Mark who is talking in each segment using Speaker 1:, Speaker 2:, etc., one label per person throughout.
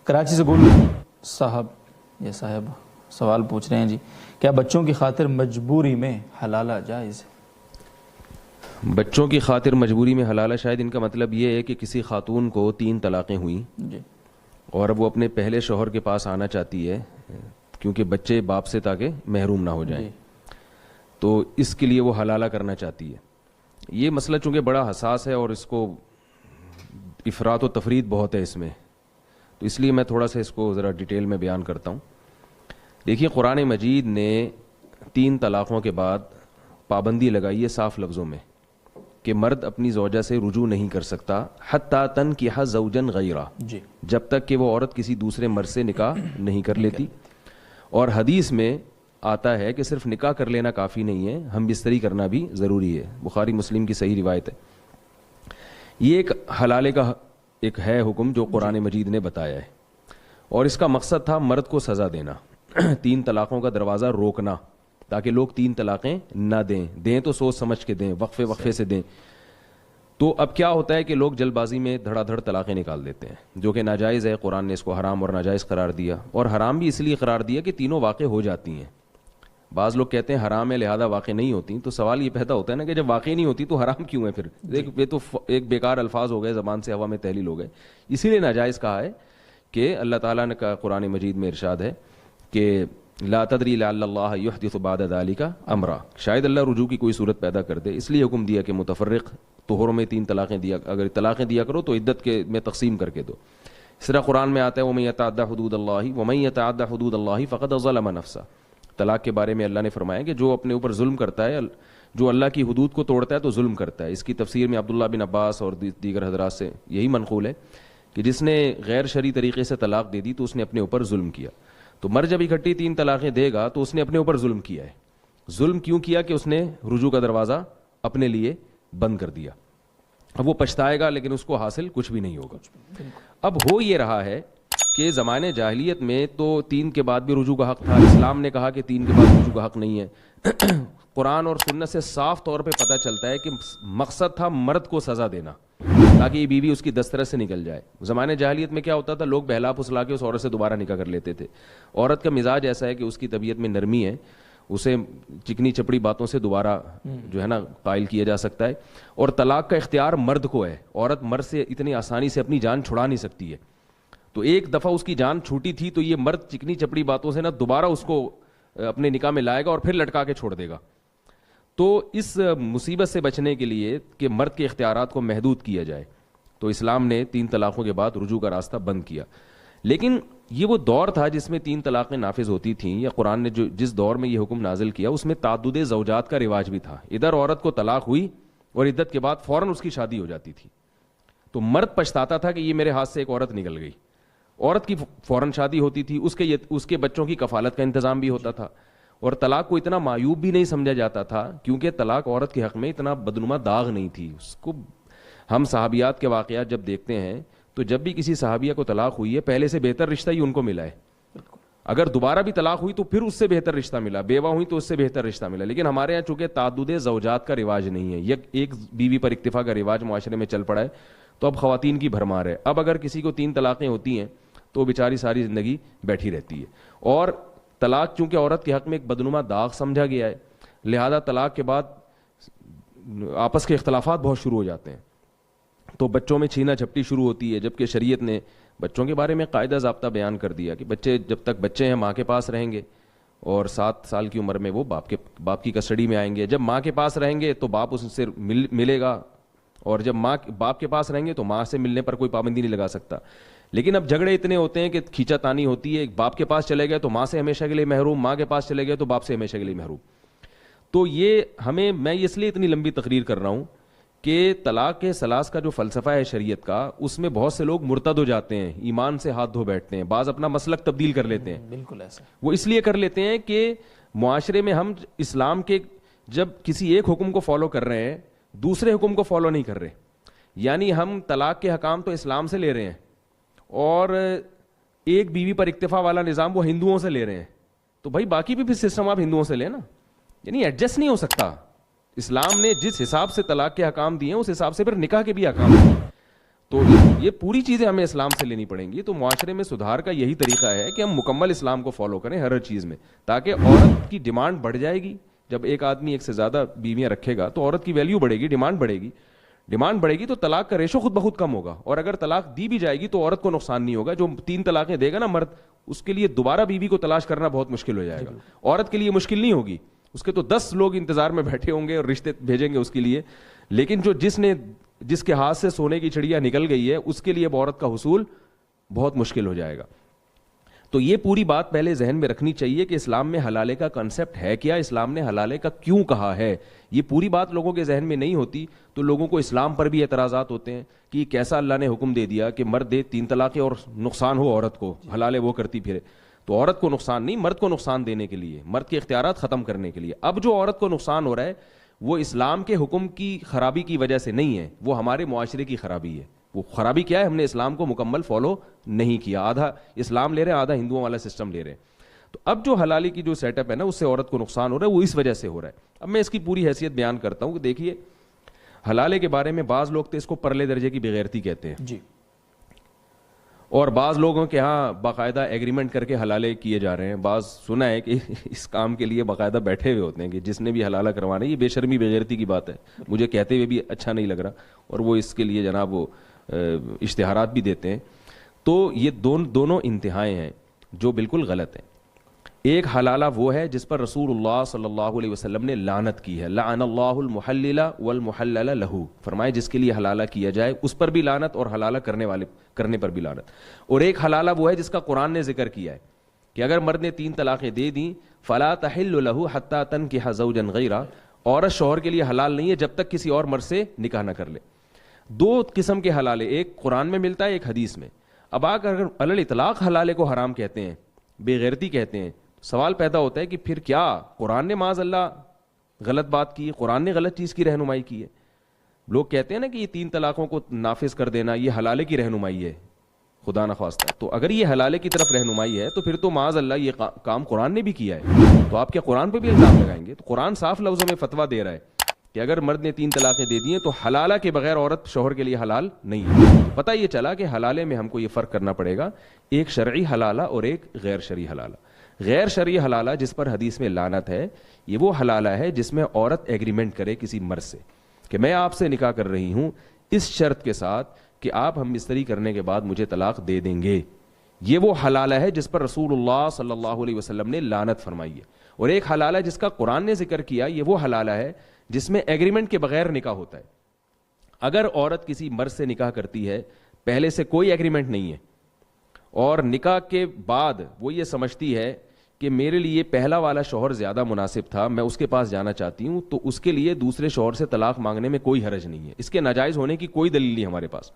Speaker 1: کراچی سے گل صاحب یا صاحب سوال پوچھ رہے ہیں جی، کیا بچوں کی خاطر مجبوری میں حلالہ جائز ہے؟
Speaker 2: بچوں کی خاطر مجبوری میں حلالہ، شاید ان کا مطلب یہ ہے کہ کسی خاتون کو 3 طلاقیں ہوئیں
Speaker 1: جی،
Speaker 2: اور اب وہ اپنے پہلے شوہر کے پاس آنا چاہتی ہے کیونکہ بچے باپ سے تاکہ محروم نہ ہو جائیں،
Speaker 1: جی،
Speaker 2: تو اس کے لیے وہ حلالہ کرنا چاہتی ہے۔ یہ مسئلہ چونکہ بڑا حساس ہے اور اس کو افراط و تفرید بہت ہے اس میں، تو اس لیے میں تھوڑا سا اس کو ذرا ڈیٹیل میں بیان کرتا ہوں۔ دیکھیے، قرآن مجید نے 3 طلاقوں کے بعد پابندی لگائی ہے صاف لفظوں میں کہ مرد اپنی زوجہ سے رجوع نہیں کر سکتا حتی تنکح زوجا غیرہ،
Speaker 1: جی،
Speaker 2: جب تک کہ وہ عورت کسی دوسرے مرد سے نکاح نہیں کر لیتی۔ اور حدیث میں آتا ہے کہ صرف نکاح کر لینا کافی نہیں ہے، ہم بستری کرنا بھی ضروری ہے، بخاری مسلم کی صحیح روایت ہے۔ یہ ایک حلالے کا ایک ہے حکم جو قرآن مجید نے بتایا ہے، اور اس کا مقصد تھا مرد کو سزا دینا، 3 طلاقوں کا دروازہ روکنا تاکہ لوگ 3 طلاقیں نہ دیں تو سوچ سمجھ کے دیں، وقفے سے دیں۔ تو اب کیا ہوتا ہے کہ لوگ جلد بازی میں دھڑا دھڑ طلاقیں نکال دیتے ہیں، جو کہ ناجائز ہے۔ قرآن نے اس کو حرام اور ناجائز قرار دیا، اور حرام بھی اس لیے قرار دیا کہ تینوں واقع ہو جاتی ہیں۔ بعض لوگ کہتے ہیں حرام ہے لہذا واقع نہیں ہوتی، تو سوال یہ پیدا ہوتا ہے نا کہ جب واقع نہیں ہوتی تو حرام کیوں ہے؟ پھر یہ تو ایک بیکار الفاظ ہو گئے، زبان سے ہوا میں تحلیل ہو گئے۔ اسی لیے ناجائز کہا ہے کہ اللہ تعالیٰ نے کہا قرآن مجید میں ارشاد ہے کہ لا تدری لعل اللہ یحدث بعد ذلک امرا، شاید اللہ رجوع کی کوئی صورت پیدا کر دے، اس لیے حکم دیا کہ متفرق طہروں میں 3 طلاقیں دیا، اگر طلاقیں دیا کرو تو عدت کے میں تقسیم کر کے دو۔ اس طرح قرآن میں آتا ہے ومن یتعدی حدود اللہ ومن یتعدی حدود اللہ فقد ظلم نفسہ۔ طلاق کے بارے میں اللہ نے فرمایا کہ جو اپنے اوپر ظلم کرتا ہے، جو اللہ کی حدود کو توڑتا ہے تو ظلم کرتا ہے۔ اس کی تفسیر میں عبداللہ بن عباس اور دیگر حضرات سے یہی منقول ہے کہ جس نے غیر شرعی طریقے سے طلاق دے دی تو اس نے اپنے اوپر ظلم کیا۔ تو مرد جب اکٹھی 3 طلاقیں دے گا تو اس نے اپنے اوپر ظلم کیا ہے۔ ظلم کیوں کیا؟ کہ اس نے رجوع کا دروازہ اپنے لیے بند کر دیا۔ اب وہ پچھتائے گا لیکن اس کو حاصل کچھ بھی نہیں ہوگا۔ اب ہو یہ رہا ہے کہ زمانے جاہلیت میں تو 3 کے بعد بھی رجوع کا حق تھا، اسلام نے کہا کہ 3 کے بعد رجوع کا حق نہیں ہے۔ قرآن اور سنت سے صاف طور پہ پتہ چلتا ہے کہ مقصد تھا مرد کو سزا دینا تاکہ یہ بیوی اس کی دسترس سے نکل جائے۔ زمانے جاہلیت میں کیا ہوتا تھا؟ لوگ بہلا پھسلا کے اس عورت سے دوبارہ نکاح کر لیتے تھے۔ عورت کا مزاج ایسا ہے کہ اس کی طبیعت میں نرمی ہے، اسے چکنی چپڑی باتوں سے دوبارہ جو ہے نا قائل کیا جا سکتا ہے، اور طلاق کا اختیار مرد کو ہے۔ عورت مرد سے اتنی آسانی سے اپنی جان چھڑا نہیں سکتی ہے، تو ایک دفعہ اس کی جان چھوٹی تھی تو یہ مرد چکنی چپڑی باتوں سے نا دوبارہ اس کو اپنے نکاح میں لائے گا اور پھر لٹکا کے چھوڑ دے گا۔ تو اس مصیبت سے بچنے کے لیے کہ مرد کے اختیارات کو محدود کیا جائے تو اسلام نے 3 طلاقوں کے بعد رجوع کا راستہ بند کیا۔ لیکن یہ وہ دور تھا جس میں 3 طلاقیں نافذ ہوتی تھیں، یا قرآن نے جس دور میں یہ حکم نازل کیا اس میں تعدد زوجات کا رواج بھی تھا۔ ادھر عورت کو طلاق ہوئی اور عدت کے بعد فوراً اس کی شادی ہو جاتی تھی، تو مرد پچھتاتا تھا کہ یہ میرے ہاتھ سے ایک عورت نکل گئی۔ عورت کی فوراً شادی ہوتی تھی، اس کے بچوں کی کفالت کا انتظام بھی ہوتا تھا، اور طلاق کو اتنا معیوب بھی نہیں سمجھا جاتا تھا کیونکہ طلاق عورت کے حق میں اتنا بدنما داغ نہیں تھی اس کو۔ ہم صحابیات کے واقعات جب دیکھتے ہیں تو جب بھی کسی صحابیہ کو طلاق ہوئی ہے پہلے سے بہتر رشتہ ہی ان کو ملا ہے۔ اگر دوبارہ بھی طلاق ہوئی تو پھر اس سے بہتر رشتہ ملا، بیوہ ہوئی تو اس سے بہتر رشتہ ملا۔ لیکن ہمارے یہاں چونکہ تعدد زوجات کا رواج نہیں ہے، ایک بیوی پر اکتفا کا رواج معاشرے میں چل پڑا ہے، تو اب خواتین کی بھرمار ہے۔ اب اگر کسی کو 3 طلاقیں ہوتی ہیں تو بیچاری ساری زندگی بیٹھی رہتی ہے، اور طلاق چونکہ عورت کے حق میں ایک بدنما داغ سمجھا گیا ہے، لہذا طلاق کے بعد آپس کے اختلافات بہت شروع ہو جاتے ہیں، تو بچوں میں چھینا جھپٹی شروع ہوتی ہے۔ جبکہ شریعت نے بچوں کے بارے میں قاعدہ ضابطہ بیان کر دیا کہ بچے جب تک بچے ہیں ماں کے پاس رہیں گے، اور 7 سال کی عمر میں وہ باپ کی کسٹڈی میں آئیں گے۔ جب ماں کے پاس رہیں گے تو باپ اس سے ملے گا، اور جب باپ کے پاس رہیں گے تو ماں سے ملنے پر کوئی پابندی نہیں لگا سکتا۔ لیکن اب جھگڑے اتنے ہوتے ہیں کہ کھینچا تانی ہوتی ہے، باپ کے پاس چلے گئے تو ماں سے ہمیشہ کے لیے محروم، ماں کے پاس چلے گئے تو باپ سے ہمیشہ کے لیے محروم۔ تو یہ میں اس لیے اتنی لمبی تقریر کر رہا ہوں کہ طلاق کے ثلاث کا جو فلسفہ ہے شریعت کا، اس میں بہت سے لوگ مرتد ہو جاتے ہیں، ایمان سے ہاتھ دھو بیٹھتے ہیں، بعض اپنا مسلک تبدیل کر لیتے ہیں۔
Speaker 1: بالکل ایسا
Speaker 2: وہ اس لیے کر لیتے ہیں کہ معاشرے میں ہم اسلام کے جب کسی ایک حکم کو فالو کر رہے ہیں دوسرے حکم کو فالو نہیں کر رہے، یعنی ہم طلاق کے حکام تو اسلام سے لے رہے ہیں اور ایک بیوی پر اکتفا والا نظام وہ ہندوؤں سے لے رہے ہیں، تو بھائی باقی بھی پھر سسٹم آپ ہندوؤں سے لیں نا۔ یعنی ایڈجسٹ نہیں ہو سکتا. اسلام نے جس حساب سے طلاق کے احکام دیے ہیں اس حساب سے پھر نکاح کے بھی احکام دیے. تو یہ پوری چیزیں ہمیں اسلام سے لینی پڑیں گی. تو معاشرے میں سدھار کا یہی طریقہ ہے کہ ہم مکمل اسلام کو فالو کریں ہر چیز میں, تاکہ عورت کی ڈیمانڈ بڑھ جائے گی. جب ایک آدمی ایک سے زیادہ بیویاں رکھے گا تو عورت کی ویلیو بڑھے گی, ڈیمانڈ بڑھے گی تو طلاق کا ریشو خود بخود کم ہوگا. اور اگر طلاق دی بھی جائے گی تو عورت کو نقصان نہیں ہوگا. جو 3 طلاقیں دے گا نا مرد, اس کے لیے دوبارہ بیوی کو تلاش کرنا بہت مشکل ہو جائے گا. عورت کے لیے مشکل نہیں ہوگی, اس کے تو 10 لوگ انتظار میں بیٹھے ہوں گے اور رشتے بھیجیں گے اس کے لیے. لیکن جس کے ہاتھ سے سونے کی چڑیا نکل گئی ہے, اس کے لیے اب عورت کا حصول بہت مشکل ہو جائے گا. تو یہ پوری بات پہلے ذہن میں رکھنی چاہیے کہ اسلام میں حلالے کا کنسپٹ ہے کیا, اسلام نے حلالے کا کیوں کہا ہے. یہ پوری بات لوگوں کے ذہن میں نہیں ہوتی تو لوگوں کو اسلام پر بھی اعتراضات ہوتے ہیں کہ کیسا اللہ نے حکم دے دیا کہ مرد دے 3 طلاقیں اور نقصان ہو عورت کو, حلالے وہ کرتی پھرے. تو عورت کو نقصان نہیں, مرد کو نقصان دینے کے لیے, مرد کے اختیارات ختم کرنے کے لیے. اب جو عورت کو نقصان ہو رہا ہے وہ اسلام کے حکم کی خرابی کی وجہ سے نہیں ہے, وہ ہمارے معاشرے کی خرابی ہے. وہ خرابی کیا ہے, ہم نے اسلام کو مکمل فالو نہیں کیا. آدھا اسلام لے رہے ہیں, آدھا ہندوؤں والا سسٹم لے رہے ہیں. تو اب جو حلالی کی جو سیٹ اپ ہے نا, اس سے عورت کو نقصان ہو رہا ہے, وہ اس وجہ سے ہو رہا ہے. اب میں اس کی پوری حیثیت بیان کرتا ہوں کہ دیکھیے, حلالے کے بارے میں بعض لوگ تو اس کو پرلے درجے کی بغیرتی کہتے ہیں
Speaker 1: جی,
Speaker 2: اور بعض لوگوں کے ہاں باقاعدہ ایگریمنٹ کر کے حلالے کیے جا رہے ہیں. بعض سنا ہے کہ اس کام کے لیے باقاعدہ بیٹھے ہوئے ہوتے ہیں کہ جس نے بھی حلالہ کروانا ہے. یہ بے شرمی بغیرتی کی بات ہے, مجھے کہتے ہوئے بھی اچھا نہیں لگ رہا, اور وہ اس کے لیے جناب وہ اشتہارات بھی دیتے ہیں. تو یہ دونوں انتہائیں ہیں جو بالکل غلط ہیں. ایک حلالہ وہ ہے جس پر رسول اللہ صلی اللہ علیہ وسلم نے لعنت کی ہے, لعن اللہ المحلل والمحلل لہ, فرمائے جس کے لیے حلالہ کیا جائے اس پر بھی لعنت اور حلالہ کرنے پر بھی لعنت. اور ایک حلالہ وہ ہے جس کا قرآن نے ذکر کیا ہے کہ اگر مرد نے 3 طلاقیں دے دیں, فلا تحل لہ حتی تنکح زوجا غیرہ, عورت شوہر کے لیے حلال نہیں ہے جب تک کسی اور مرد سے نکاح نہ کر لے. 2 قسم کے حلالے, ایک قرآن میں ملتا ہے, ایک حدیث میں. اب اگر علی الاطلاق حلالے کو حرام کہتے ہیں, بے غیرتی کہتے ہیں, سوال پیدا ہوتا ہے کہ پھر کیا قرآن نے معاذ اللہ غلط بات کی ہے, قرآن نے غلط چیز کی رہنمائی کی ہے. لوگ کہتے ہیں نا کہ یہ 3 طلاقوں کو نافذ کر دینا یہ حلالے کی رہنمائی ہے, خدا نخواستہ. تو اگر یہ حلالے کی طرف رہنمائی ہے تو پھر تو معاذ اللہ یہ کام قرآن نے بھی کیا ہے, تو آپ کیا قرآن پہ بھی الزام لگائیں گے؟ تو قرآن صاف لفظوں میں فتویٰ دے رہا ہے کہ اگر مرد نے 3 طلاقیں دے دی ہیں تو حلالہ کے بغیر عورت شوہر کے لیے حلال نہیں ہے. پتہ یہ چلا کہ حلالے میں ہم کو یہ فرق کرنا پڑے گا, ایک شرعی حلالہ اور ایک غیر شرعی حلالہ. غیر شرعی حلالہ جس پر حدیث میں لعنت ہے, یہ وہ حلالہ ہے جس میں عورت ایگریمنٹ کرے کسی مرد سے کہ میں آپ سے نکاح کر رہی ہوں اس شرط کے ساتھ کہ آپ ہم بستری کرنے کے بعد مجھے طلاق دے دیں گے. یہ وہ حلالہ ہے جس پر رسول اللہ صلی اللہ علیہ وسلم نے لعنت فرمائی ہے. اور ایک حلالہ جس کا قرآن نے ذکر کیا, یہ وہ حلالہ ہے جس میں ایگریمنٹ کے بغیر نکاح ہوتا ہے. اگر عورت کسی مرد سے نکاح کرتی ہے, پہلے سے کوئی ایگریمنٹ نہیں ہے, اور نکاح کے بعد وہ یہ سمجھتی ہے کہ میرے لیے پہلا والا شوہر زیادہ مناسب تھا, میں اس کے پاس جانا چاہتی ہوں, تو اس کے لیے دوسرے شوہر سے طلاق مانگنے میں کوئی حرج نہیں ہے. اس کے ناجائز ہونے کی کوئی دلیل نہیں ہمارے پاس.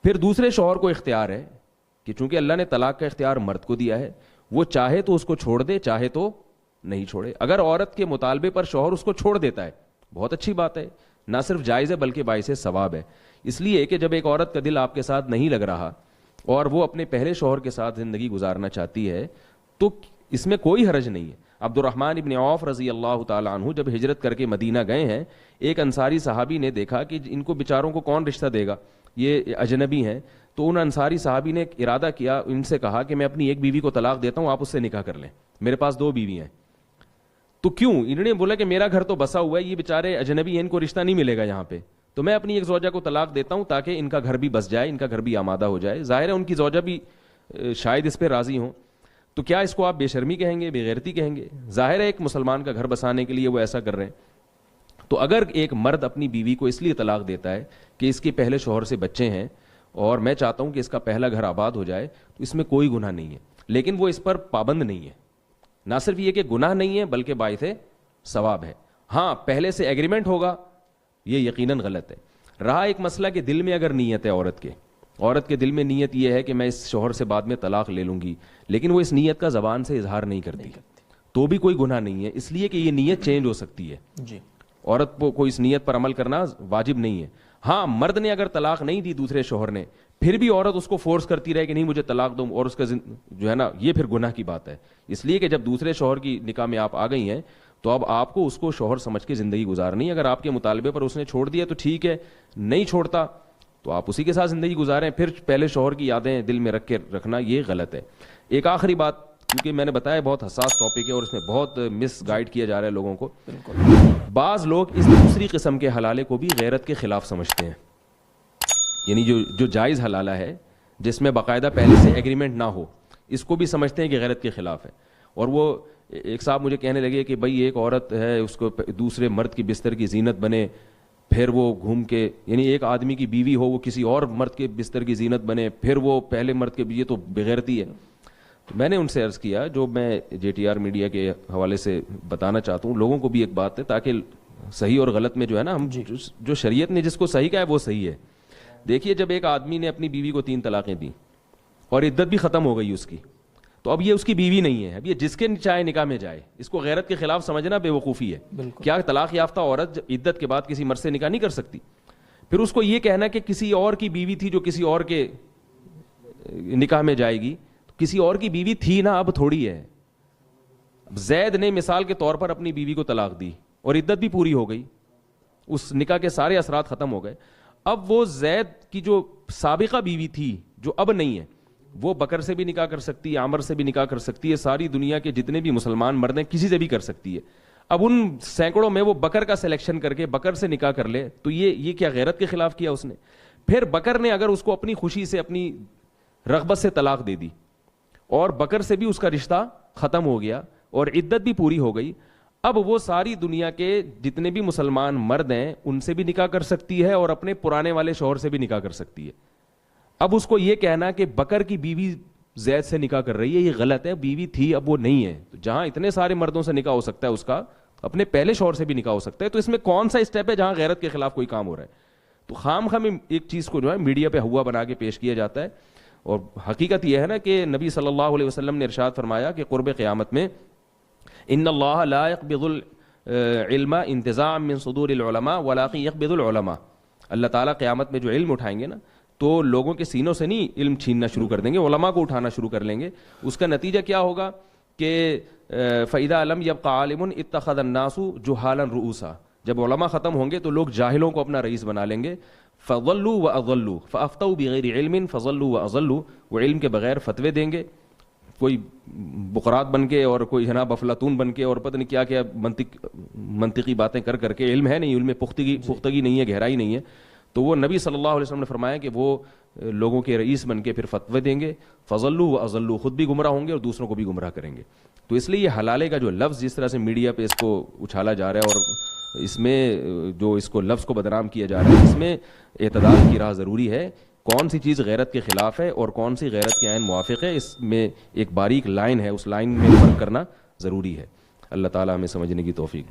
Speaker 2: پھر دوسرے شوہر کو اختیار ہے کہ چونکہ اللہ نے طلاق کا اختیار مرد کو دیا ہے, وہ چاہے تو اس کو چھوڑ دے, چاہے تو نہیں چھوڑے. اگر عورت کے مطالبے پر شوہر اس کو چھوڑ دیتا ہے, بہت اچھی بات ہے, نہ صرف جائز ہے بلکہ باعث ثواب ہے. اس لیے کہ جب ایک عورت کا دل آپ کے ساتھ نہیں لگ رہا اور وہ اپنے پہلے شوہر کے ساتھ زندگی گزارنا چاہتی ہے تو اس میں کوئی حرج نہیں ہے. عبد الرحمن ابن عوف رضی اللہ تعالی عنہ جب ہجرت کر کے مدینہ گئے ہیں, ایک انصاری صحابی نے دیکھا کہ ان کو بیچاروں کو کون رشتہ دے گا, یہ اجنبی ہیں. تو ان انصاری صحابی نے ارادہ کیا, ان سے کہا کہ میں اپنی ایک بیوی کو طلاق دیتا ہوں, آپ اس سے نکاح کر لیں, میرے پاس 2 بیوی ہیں. تو کیوں؟ انہوں نے بولا کہ میرا گھر تو بسا ہوا ہے, یہ بیچارے اجنبی ہیں, ان کو رشتہ نہیں ملے گا یہاں پہ, تو میں اپنی ایک زوجہ کو طلاق دیتا ہوں تاکہ ان کا گھر بھی بس جائے, ان کا گھر بھی آمادہ ہو جائے. ظاہر ہے ان کی زوجہ بھی شاید اس پہ راضی ہوں. تو کیا اس کو آپ بے شرمی کہیں گے, بے غیرتی کہیں گے؟ ظاہر ہے ایک مسلمان کا گھر بسانے کے لیے وہ ایسا کر رہے ہیں. تو اگر ایک مرد اپنی بیوی کو اس لیے طلاق دیتا ہے کہ اس کے پہلے شوہر سے بچے ہیں اور میں چاہتا ہوں کہ اس کا پہلا گھر آباد ہو جائے, تو اس میں کوئی گناہ نہیں ہے. لیکن وہ اس پر پابند نہیں ہے. نہ صرف یہ کہ گناہ نہیں ہے بلکہ باعث ثواب ہے. ہاں پہلے سے ایگریمنٹ ہوگا, یہ یقیناً غلط ہے. رہا ایک مسئلہ کہ دل میں اگر نیت ہے عورت کے دل میں نیت یہ ہے کہ میں اس شوہر سے بعد میں طلاق لے لوں گی, لیکن وہ اس نیت کا زبان سے اظہار نہیں کرتی, تو بھی کوئی گناہ نہیں ہے, اس لیے کہ یہ نیت چینج ہو سکتی ہے. جی, عورت کو اس نیت پر عمل کرنا واجب نہیں ہے. ہاں مرد نے اگر طلاق نہیں دی دوسرے شوہر نے, پھر بھی عورت اس کو فورس کرتی رہے کہ نہیں مجھے طلاق دو, اور اس کا جو ہے نا یہ پھر گناہ کی بات ہے. اس لیے کہ جب دوسرے شوہر کی نکاح میں آپ آ گئی ہیں تو اب آپ کو اس کو شوہر سمجھ کے زندگی گزارنی ہے. اگر آپ کے مطالبے پر اس نے چھوڑ دیا تو ٹھیک ہے, نہیں چھوڑتا تو آپ اسی کے ساتھ زندگی گزاریں. پھر پہلے شوہر کی یادیں دل میں رکھ کے رکھنا یہ غلط ہے. ایک آخری بات, کیونکہ میں نے بتایا بہت حساس ٹاپک ہے اور اس میں بہت مس گائیڈ کیا جا رہا ہے لوگوں کو. بعض لوگ اس دوسری قسم کے حلالے کو بھی غیرت کے خلاف سمجھتے ہیں. یعنی جو جائز حلالہ ہے جس میں باقاعدہ پہلے سے ایگریمنٹ نہ ہو, اس کو بھی سمجھتے ہیں کہ غیرت کے خلاف ہے. اور وہ ایک صاحب مجھے کہنے لگے کہ بھائی ایک عورت ہے, اس کو دوسرے مرد کی بستر کی زینت بنے, پھر وہ گھوم کے, یعنی ایک آدمی کی بیوی ہو وہ کسی اور مرد کے بستر کی زینت بنے, پھر وہ پہلے مرد کے, یہ تو بغیرتی ہے. تو میں نے ان سے عرض کیا, جو میں جے ٹی آر میڈیا کے حوالے سے بتانا چاہتا ہوں لوگوں کو بھی ایک بات ہے, تاکہ صحیح اور غلط میں جو ہے نا, ہم جو شریعت نے جس کو صحیح کہا ہے وہ صحیح ہے. دیکھیے, جب ایک آدمی نے اپنی بیوی کو 3 طلاقیں دیں اور عدت بھی ختم ہو گئی اس کی, تو اب یہ اس کی بیوی نہیں ہے, اب یہ جس کے چاہے نکاح میں جائے. اس کو غیرت کے خلاف سمجھنا بے وقوفی ہے. کیا طلاق یافتہ عورت عدت کے بعد کسی مرد سے نکاح نہیں کر سکتی؟ پھر اس کو یہ کہنا کہ کسی اور کی بیوی تھی جو کسی اور کے نکاح میں جائے گی, کسی اور کی بیوی تھی نا, اب تھوڑی ہے. زید نے مثال کے طور پر اپنی بیوی کو طلاق دی اور عدت بھی پوری ہو گئی, اس نکاح کے سارے اثرات ختم ہو گئے. اب وہ زید کی جو سابقہ بیوی تھی جو اب نہیں ہے, وہ بکر سے بھی نکاح کر سکتی ہے, عامر سے بھی نکاح کر سکتی ہے, ساری دنیا کے جتنے بھی مسلمان مرد ہیں کسی سے بھی کر سکتی ہے. اب ان سینکڑوں میں وہ بکر کا سلیکشن کر کے بکر سے نکاح کر لے, تو یہ کیا غیرت کے خلاف کیا اس نے؟ پھر بکر نے اگر اس کو اپنی خوشی سے اپنی رغبت سے طلاق دے دی اور بکر سے بھی اس کا رشتہ ختم ہو گیا اور عدت بھی پوری ہو گئی, اب وہ ساری دنیا کے جتنے بھی مسلمان مرد ہیں ان سے بھی نکاح کر سکتی ہے اور اپنے پرانے والے شوہر سے بھی نکاح کر سکتی ہے. اب اس کو یہ کہنا کہ بکر کی بیوی زید سے نکاح کر رہی ہے, یہ غلط ہے. بیوی تھی, اب وہ نہیں ہے. تو جہاں اتنے سارے مردوں سے نکاح ہو سکتا ہے, اس کا اپنے پہلے شوہر سے بھی نکاح ہو سکتا ہے. تو اس میں کون سا اسٹیپ ہے جہاں غیرت کے خلاف کوئی کام ہو رہا ہے؟ تو خام ایک چیز کو جو ہے میڈیا پہ ہوا بنا کے پیش کیا جاتا ہے. اور حقیقت یہ ہے نا کہ نبی صلی اللہ علیہ وسلم نے ارشاد فرمایا کہ قرب قیامت میں ان اللہ لا يقبض العلم انتزاعا من صدور العلماء ولكن يقبض العلماء. اللہ تعالیٰ قیامت میں جو علم اٹھائیں گے نا, تو لوگوں کے سینوں سے نہیں علم چھیننا شروع کر دیں گے, علماء کو اٹھانا شروع کر لیں گے. اس کا نتیجہ کیا ہوگا کہ فَإِذَا لَمْ يَبْقَ عَالِمٌ اتَّخَذَ النَّاسُ جُهَالًا رُؤُوسًا. جب علماء ختم ہوں گے تو لوگ جاہلوں کو اپنا رئیس بنا لیں گے. فَضَلُّوا وَأَضَلُّوا فَأَفْتَوْا بِغَيْرِ عِلْمٍ فَضَلُّوا وَأَضَلُّوا. وہ علم کے بغیر فتوے دیں گے, کوئی بقرات بن کے اور کوئی جناب افلاطون بن کے اور پتہ نہیں کیا کیا منطقی باتیں کر کے. علم ہے نہیں, علم میں پختگی نہیں ہے, گہرائی نہیں ہے. تو وہ نبی صلی اللہ علیہ وسلم نے فرمایا کہ وہ لوگوں کے رئیس بن کے پھر فتوے دیں گے. فضلوا واضلوا, خود بھی گمراہ ہوں گے اور دوسروں کو بھی گمراہ کریں گے. تو اس لیے یہ حلالے کا جو لفظ جس طرح سے میڈیا پہ اس کو اچھالا جا رہا ہے اور اس میں جو اس کو لفظ کو بدنام کیا جا رہا ہے, اس میں اعتدال کی راہ ضروری ہے. کون سی چیز غیرت کے خلاف ہے اور کون سی غیرت کے عین موافق ہے, اس میں ایک باریک لائن ہے, اس لائن میں فرق کرنا ضروری ہے. اللہ تعالیٰ ہمیں سمجھنے کی توفیق.